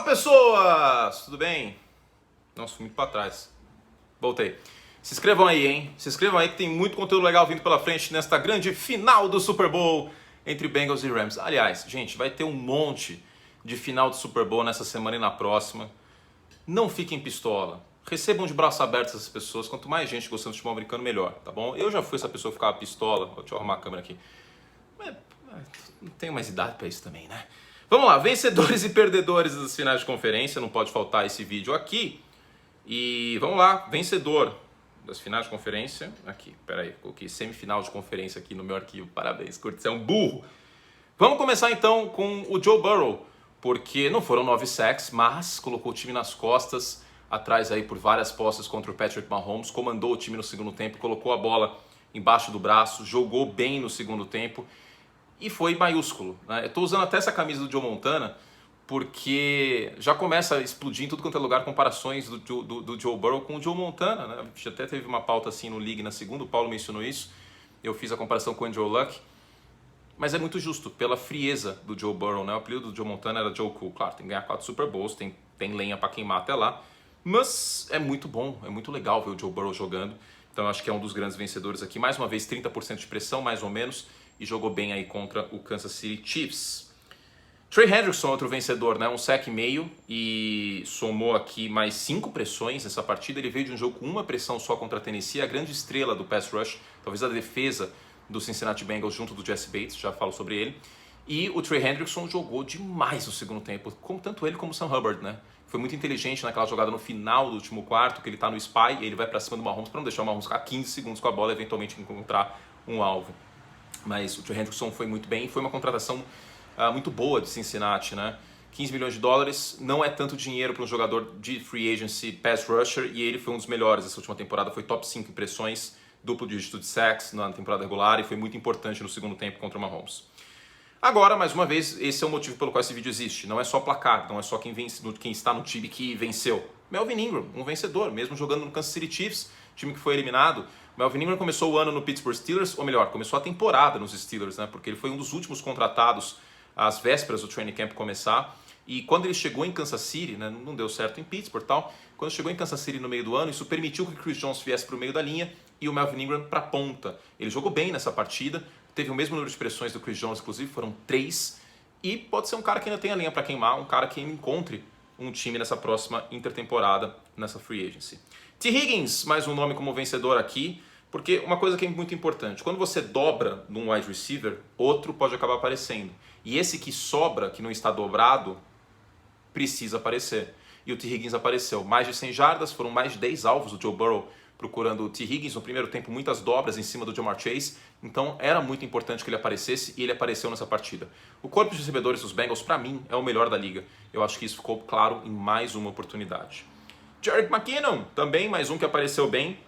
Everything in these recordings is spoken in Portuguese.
pessoas! Tudo bem? Nossa, fui muito pra trás. Voltei. Se inscrevam aí, hein? Se inscrevam aí que tem muito conteúdo legal vindo pela frente nesta grande final do Super Bowl entre Bengals e Rams. Aliás, gente, vai ter um monte de final do Super Bowl nessa semana e na próxima. Não fiquem pistola. Recebam de braços abertos essas pessoas. Quanto mais gente gostando de futebol americano, melhor, tá bom? Eu já fui essa pessoa que ficava pistola. Deixa eu arrumar a câmera aqui. Não tenho mais idade pra isso também, né? Vamos lá, vencedores e perdedores das finais de conferência. Não pode faltar esse vídeo aqui. E vamos lá, vencedor das finais de conferência. Aqui, peraí, coloquei semifinal de conferência aqui no meu arquivo. Parabéns, Curtis, você é um burro. Vamos começar então com o Joe Burrow, porque não foram 9 sacks, mas colocou o time nas costas, atrás aí por várias posses contra o Patrick Mahomes, comandou o time no segundo tempo, colocou a bola embaixo do braço, jogou bem no segundo tempo e foi maiúsculo, né? Eu estou usando até essa camisa do Joe Montana porque já começa a explodir em tudo quanto é lugar comparações do Joe Burrow com o Joe Montana, né? A gente até teve uma pauta assim no League na segunda, o Paulo mencionou isso, eu fiz a comparação com o Andrew Luck. Mas é muito justo, pela frieza do Joe Burrow, né? O apelido do Joe Montana era Joe Cool. Claro, tem que ganhar 4 Super Bowls, tem lenha pra queimar até lá. Mas é muito bom, é muito legal ver o Joe Burrow jogando. Então eu acho que é um dos grandes vencedores aqui. Mais uma vez, 30% de pressão, mais ou menos. E jogou bem aí contra o Kansas City Chiefs. Trey Hendrickson, outro vencedor, né? Um sack e meio. E somou aqui mais 5 pressões nessa partida. Ele veio de um jogo com uma pressão só contra a Tennessee. A grande estrela do pass rush, talvez a defesa do Cincinnati Bengals junto do Jesse Bates, já falo sobre ele. E o Trey Hendrickson jogou demais no segundo tempo, tanto ele como o Sam Hubbard, né? Foi muito inteligente naquela jogada no final do último quarto, que ele tá no spy e ele vai pra cima do Mahomes para não deixar o Mahomes ficar 15 segundos com a bola e eventualmente encontrar um alvo. Mas o Trey Hendrickson foi muito bem e foi uma contratação muito boa de Cincinnati, né? 15 milhões de dólares não é tanto dinheiro para um jogador de free agency pass rusher e ele foi um dos melhores essa última temporada, foi top 5 impressões, duplo dígito de sacks na temporada regular e foi muito importante no segundo tempo contra o Mahomes. Agora, mais uma vez, esse é o motivo pelo qual esse vídeo existe. Não é só placar, não é só quem está no time que venceu. Melvin Ingram, um vencedor, mesmo jogando no Kansas City Chiefs, time que foi eliminado. Melvin Ingram começou o ano no Pittsburgh Steelers, ou melhor, começou a temporada nos Steelers, né? Porque ele foi um dos últimos contratados às vésperas do training camp começar. E quando ele chegou em Kansas City, né, não deu certo em Pittsburgh e tal, quando chegou em Kansas City no meio do ano, isso permitiu que o Chris Jones viesse para o meio da linha e o Melvin Ingram para a ponta. Ele jogou bem nessa partida, teve o mesmo número de pressões do Chris Jones, inclusive foram 3, e pode ser um cara que ainda tem a linha para queimar, um cara que encontre um time nessa próxima intertemporada, nessa free agency. T. Higgins, mais um nome como vencedor aqui, porque uma coisa que é muito importante, quando você dobra num wide receiver, outro pode acabar aparecendo. E esse que sobra, que não está dobrado, precisa aparecer. E o T. Higgins apareceu. Mais de 100 jardas, foram mais de 10 alvos do Joe Burrow procurando o T. Higgins. No primeiro tempo, muitas dobras em cima do Ja'Marr Chase. Então, era muito importante que ele aparecesse e ele apareceu nessa partida. O corpo de recebedores dos Bengals, para mim, é o melhor da liga. Eu acho que isso ficou claro em mais uma oportunidade. Jerick McKinnon, também mais um que apareceu bem.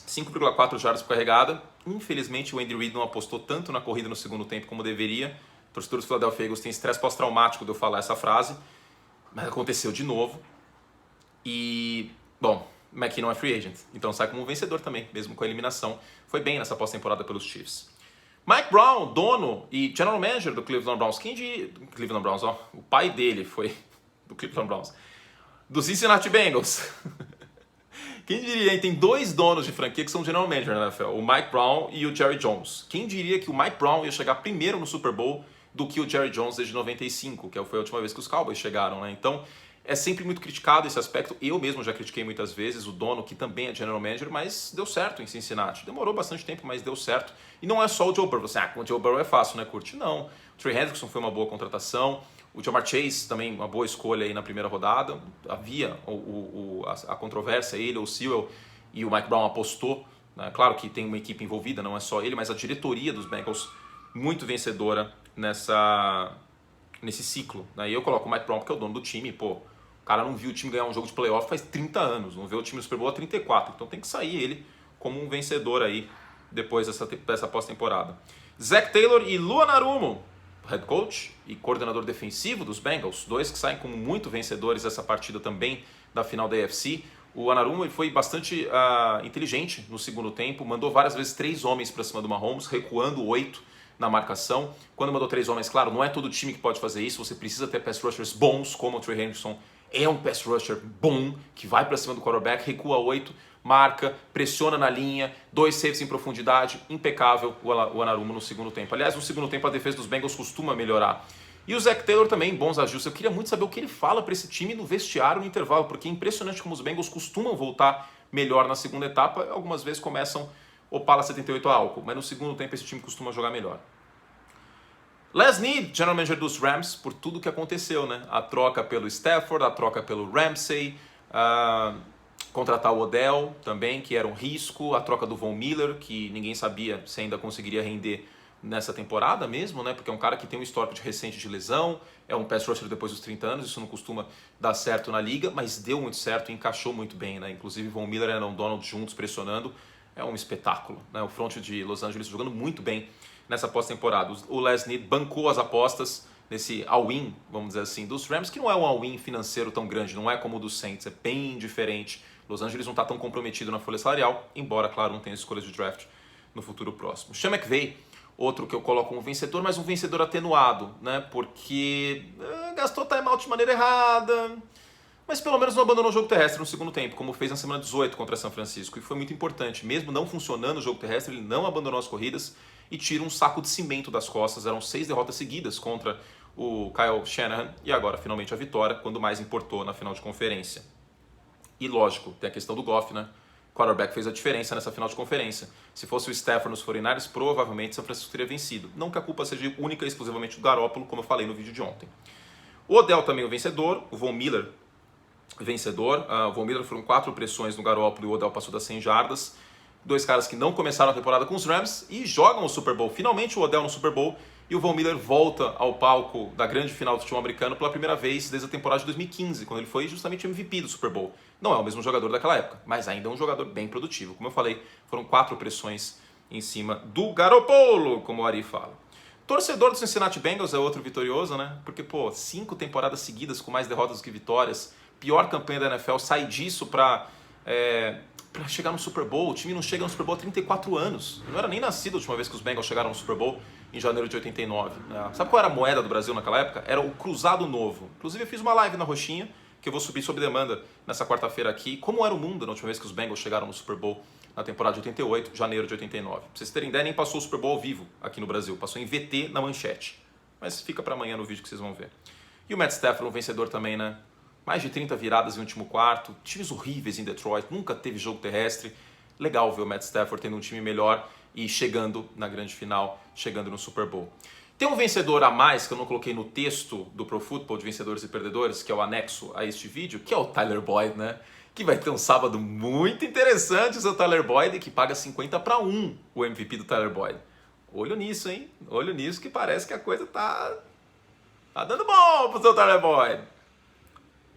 5,4 jardas por carregada. Infelizmente, o Andy Reid não apostou tanto na corrida no segundo tempo como deveria. O torcedor do Philadelphia Eagles tem estresse pós-traumático de eu falar essa frase. Mas aconteceu de novo. E, bom, McKinnon é free agent. Então sai como um vencedor também, mesmo com a eliminação. Foi bem nessa pós-temporada pelos Chiefs. Mike Brown, dono e general manager do Cleveland Browns. Cleveland Browns, ó. O pai dele foi do Cleveland Browns. Do Cincinnati Bengals. Quem diria, hein? Tem 2 donos de franquia que são general manager na NFL. O Mike Brown e o Jerry Jones. Quem diria que o Mike Brown ia chegar primeiro no Super Bowl do que o Jerry Jones desde 95, que foi a última vez que os Cowboys chegaram, né? Então, é sempre muito criticado esse aspecto. Eu mesmo já critiquei muitas vezes o dono, que também é general manager, mas deu certo em Cincinnati. Demorou bastante tempo, mas deu certo. E não é só o Joe Burrow. Você, com o Joe Burrow é fácil, né, Curti? Não. O Trey Hendrickson foi uma boa contratação. O Ja'Marr Chase também uma boa escolha aí na primeira rodada. Havia a controvérsia, ele ou o Sewell, e o Mike Brown apostou. Né? Claro que tem uma equipe envolvida, não é só ele, mas a diretoria dos Bengals muito vencedora nesse ciclo. Né? E eu coloco o Mike Brown porque é o dono do time. Pô, o cara não viu o time ganhar um jogo de playoff faz 30 anos, não vê o time no Super Bowl há 34. Então tem que sair ele como um vencedor aí depois dessa pós-temporada. Zach Taylor e Lou Anarumo, head coach e coordenador defensivo dos Bengals, 2 que saem como muito vencedores dessa partida também da final da AFC. O Anarumo foi bastante inteligente no segundo tempo, mandou várias vezes 3 homens para cima do Mahomes, recuando 8 na marcação. Quando mandou 3 homens, claro, não é todo time que pode fazer isso, você precisa ter pass rushers bons, como o Trey Hendrickson é um pass rusher bom, que vai para cima do quarterback, recua 8, marca, pressiona na linha, 2 safes em profundidade, impecável o Anarumo no segundo tempo. Aliás, no segundo tempo a defesa dos Bengals costuma melhorar. E o Zac Taylor também, bons ajustes. Eu queria muito saber o que ele fala para esse time no vestiário no intervalo, porque é impressionante como os Bengals costumam voltar melhor na segunda etapa. Algumas vezes começam Opala 78 a álcool, mas no segundo tempo esse time costuma jogar melhor. Les Snead, general manager dos Rams, por tudo que aconteceu, né? A troca pelo Stafford, a troca pelo Ramsey, contratar o Odell também, que era um risco, a troca do Von Miller, que ninguém sabia se ainda conseguiria render nessa temporada mesmo, né? Porque é um cara que tem um histórico recente de lesão, é um pass rusher depois dos 30 anos, isso não costuma dar certo na liga, mas deu muito certo e encaixou muito bem, né? Inclusive Von Miller e Aaron Donald juntos pressionando, é um espetáculo, né? O front de Los Angeles jogando muito bem nessa pós-temporada. O Les Snead bancou as apostas nesse all-in, vamos dizer assim, dos Rams, que não é um all-in financeiro tão grande, não é como o dos Saints, é bem diferente. Los Angeles não está tão comprometido na folha salarial, embora, claro, não tenha escolhas de draft no futuro próximo. Sean McVay, outro que eu coloco como vencedor, mas um vencedor atenuado, né? Porque gastou timeout de maneira errada, mas pelo menos não abandonou o jogo terrestre no segundo tempo, como fez na semana 18 contra São Francisco, e foi muito importante. Mesmo não funcionando o jogo terrestre, ele não abandonou as corridas e tira um saco de cimento das costas. Eram 6 derrotas seguidas contra o Kyle Shanahan, e agora finalmente a vitória, quando mais importou na final de conferência. E lógico, tem a questão do Goff, né? O quarterback fez a diferença nessa final de conferência. Se fosse o Stafford nos 49ers, provavelmente São Francisco teria vencido. Não que a culpa seja única e exclusivamente do Garoppolo, como eu falei no vídeo de ontem. O Odell também o vencedor, o Von Miller vencedor. O Von Miller foram 4 pressões no Garoppolo e o Odell passou das 100 jardas. 2 caras que não começaram a temporada com os Rams e jogam o Super Bowl. Finalmente o Odell no Super Bowl e o Von Miller volta ao palco da grande final do futebol americano pela primeira vez desde a temporada de 2015, quando ele foi justamente MVP do Super Bowl. Não é o mesmo jogador daquela época, mas ainda é um jogador bem produtivo. Como eu falei, foram 4 pressões em cima do Garoppolo, como o Ari fala. Torcedor do Cincinnati Bengals é outro vitorioso, né? Porque, 5 temporadas seguidas com mais derrotas do que vitórias, pior campanha da NFL, sai disso para chegar no Super Bowl. O time não chega no Super Bowl há 34 anos. Eu não era nem nascido a última vez que os Bengals chegaram no Super Bowl, em janeiro de 89. Sabe qual era a moeda do Brasil naquela época? Era o Cruzado Novo. Inclusive eu fiz uma live na Roxinha, que eu vou subir sob demanda nessa quarta-feira aqui. Como era o mundo na última vez que os Bengals chegaram no Super Bowl na temporada de 88, janeiro de 89. Pra vocês terem ideia, nem passou o Super Bowl ao vivo aqui no Brasil. Passou em VT na manchete. Mas fica para amanhã no vídeo que vocês vão ver. E o Matt Stafford, um vencedor também, né? Mais de 30 viradas em último quarto. Times horríveis em Detroit. Nunca teve jogo terrestre. Legal ver o Matt Stafford tendo um time melhor e chegando na grande final, chegando no Super Bowl. Tem um vencedor a mais que eu não coloquei no texto do Pro Football de vencedores e perdedores, que é o anexo a este vídeo, que é o Tyler Boyd, né? Que vai ter um sábado muito interessante, o seu Tyler Boyd, que paga 50-1 o MVP do Tyler Boyd. Olho nisso, hein? Olho nisso, que parece que a coisa tá dando bom pro seu Tyler Boyd.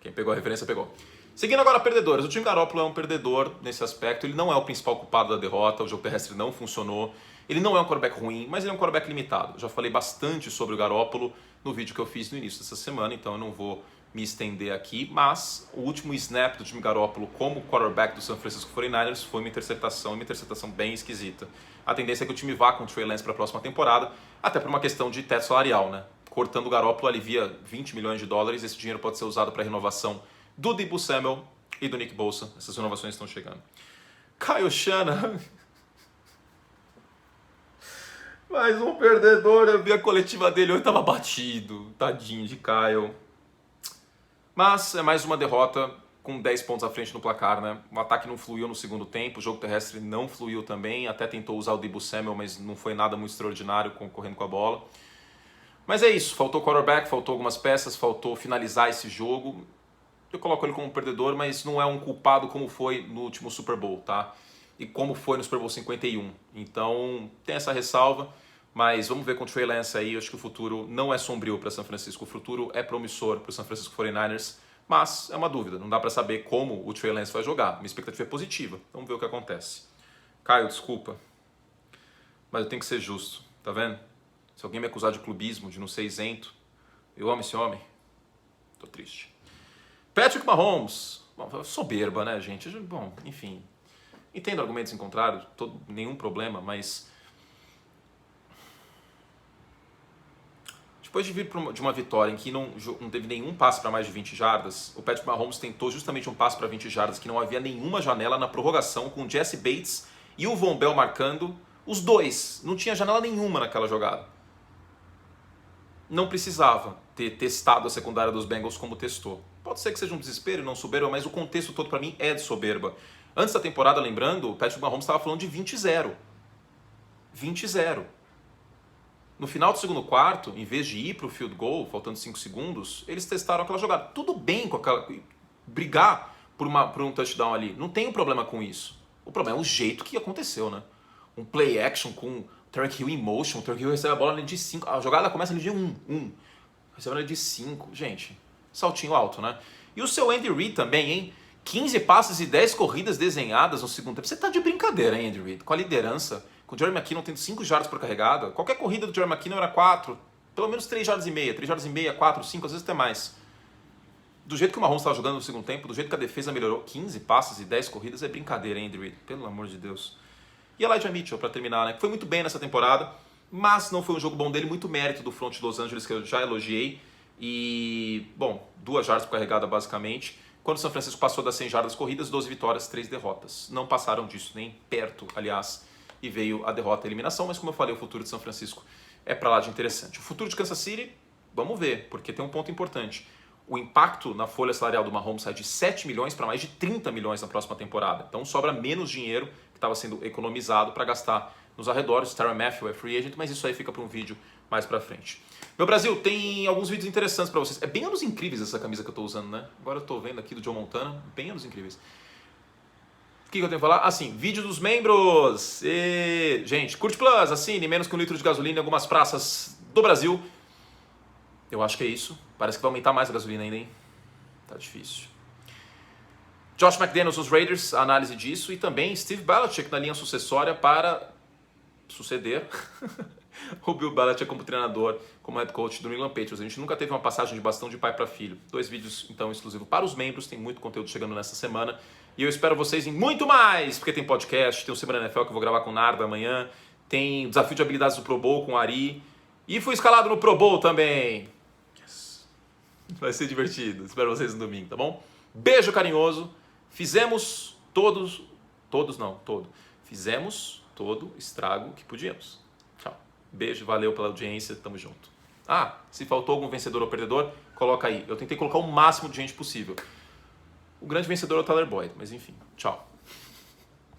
Quem pegou a referência, pegou. Seguindo agora perdedores. O time Garoppolo é um perdedor nesse aspecto. Ele não é o principal culpado da derrota. O jogo terrestre não funcionou. Ele não é um quarterback ruim, mas ele é um quarterback limitado. Eu já falei bastante sobre o Garoppolo no vídeo que eu fiz no início dessa semana, então eu não vou me estender aqui. Mas o último snap do time Garoppolo como quarterback do San Francisco 49ers foi uma interceptação bem esquisita. A tendência é que o time vá com o Trey Lance para a próxima temporada, até por uma questão de teto salarial, né? Cortando o Garoppolo alivia 20 milhões de dólares. Esse dinheiro pode ser usado para renovação do Deebo Samuel e do Nick Bosa. Essas renovações estão chegando. Kyle Shanahan. Mais um perdedor. Eu vi a coletiva dele, eu estava batido. Tadinho de Kyle. Mas é mais uma derrota com 10 pontos à frente no placar, né? O ataque não fluiu no segundo tempo, o jogo terrestre não fluiu também. Até tentou usar o Deebo Samuel, mas não foi nada muito extraordinário correndo com a bola. Mas é isso, faltou quarterback, faltou algumas peças, faltou finalizar esse jogo. Eu coloco ele como perdedor, mas não é um culpado como foi no último Super Bowl, tá? E como foi no Super Bowl 51. Então, tem essa ressalva, mas vamos ver com o Trey Lance aí. Eu acho que o futuro não é sombrio para São Francisco. O futuro é promissor para o San Francisco 49ers, mas é uma dúvida. Não dá para saber como o Trey Lance vai jogar. Minha expectativa é positiva. Vamos ver o que acontece. Caio, desculpa, mas eu tenho que ser justo, tá vendo? Se alguém me acusar de clubismo, de não ser isento, eu amo esse homem. Tô triste. Patrick Mahomes. Bom, soberba, né, gente? Bom, enfim. Entendo argumentos em contrário, nenhum problema, mas... Depois de vir de uma vitória em que não teve nenhum passe para mais de 20 jardas, o Patrick Mahomes tentou justamente um passe para 20 jardas que não havia nenhuma janela na prorrogação, com o Jesse Bates e o Von Bell marcando os dois. Não tinha janela nenhuma naquela jogada. Não precisava ter testado a secundária dos Bengals como testou. Pode ser que seja um desespero e não soberba, mas o contexto todo para mim é de soberba. Antes da temporada, lembrando, o Patrick Mahomes estava falando de 20-0. 20-0. No final do segundo quarto, em vez de ir para o field goal, faltando 5 segundos, eles testaram aquela jogada. Tudo bem com aquela... brigar por um touchdown ali. Não tem um problema com isso. O problema é o jeito que aconteceu, né? Um play action com o Tyreek Hill em motion. O Tyreek Hill recebe a bola ali de 5. A jogada começa ali de 1. Recebe ali de 5. Gente, saltinho alto, né? E o seu Andy Reid também, hein? 15 passes e 10 corridas desenhadas no segundo tempo. Você tá de brincadeira, hein, Andy Reid? Com a liderança... Com o Jerry McKinnon tendo 5 jardas por carregada, qualquer corrida do Jerry McKinnon era 4, pelo menos 3 jardas e meia, 3 jardas e meia, 4, 5, às vezes até mais. Do jeito que o Mahomes estava jogando no segundo tempo, do jeito que a defesa melhorou, 15 passes e 10 corridas é brincadeira, hein, Andy Reid? Pelo amor de Deus. E Elijah Mitchell, para terminar, né? Que foi muito bem nessa temporada, mas não foi um jogo bom dele, muito mérito do front de Los Angeles, que eu já elogiei. E, bom, 2 jardas por carregada basicamente. Quando o São Francisco passou das 100 jardas corridas, 12 vitórias, 3 derrotas. Não passaram disso, nem perto, aliás. E veio a derrota e a eliminação, mas como eu falei, o futuro de São Francisco é para lá de interessante. O futuro de Kansas City, vamos ver, porque tem um ponto importante. O impacto na folha salarial do Mahomes sai de 7 milhões para mais de 30 milhões na próxima temporada. Então sobra menos dinheiro que estava sendo economizado para gastar nos arredores. Tyrann Mathieu é free agent, mas isso aí fica para um vídeo mais para frente. Meu Brasil, tem alguns vídeos interessantes para vocês. É bem anos incríveis essa camisa que eu estou usando, né? Agora eu estou vendo aqui do Joe Montana, bem anos incríveis. O que eu tenho que falar? Assim, vídeo dos membros. Gente, Curte Plus, assine, menos que 1 litro de gasolina em algumas praças do Brasil. Eu acho que é isso. Parece que vai aumentar mais a gasolina ainda, hein? Tá difícil. Josh McDaniels, os Raiders, a análise disso. E também Steve Belichick na linha sucessória para suceder o Bill Belichick como treinador, como head coach do New England Patriots. A gente nunca teve uma passagem de bastão de pai para filho. 2 vídeos, então, exclusivos para os membros. Tem muito conteúdo chegando nessa semana. E eu espero vocês em muito mais, porque tem podcast, tem o Semana NFL que eu vou gravar com o Narda amanhã, tem o Desafio de Habilidades do Pro Bowl com o Ari, e fui escalado no Pro Bowl também. Yes. Vai ser divertido. Espero vocês no domingo, tá bom? Beijo carinhoso. Fizemos todo. Fizemos todo o estrago que podíamos. Tchau. Beijo, valeu pela audiência, tamo junto. Ah, se faltou algum vencedor ou perdedor, coloca aí. Eu tentei colocar o máximo de gente possível. O grande vencedor é o Tyler Boyd, mas enfim, tchau.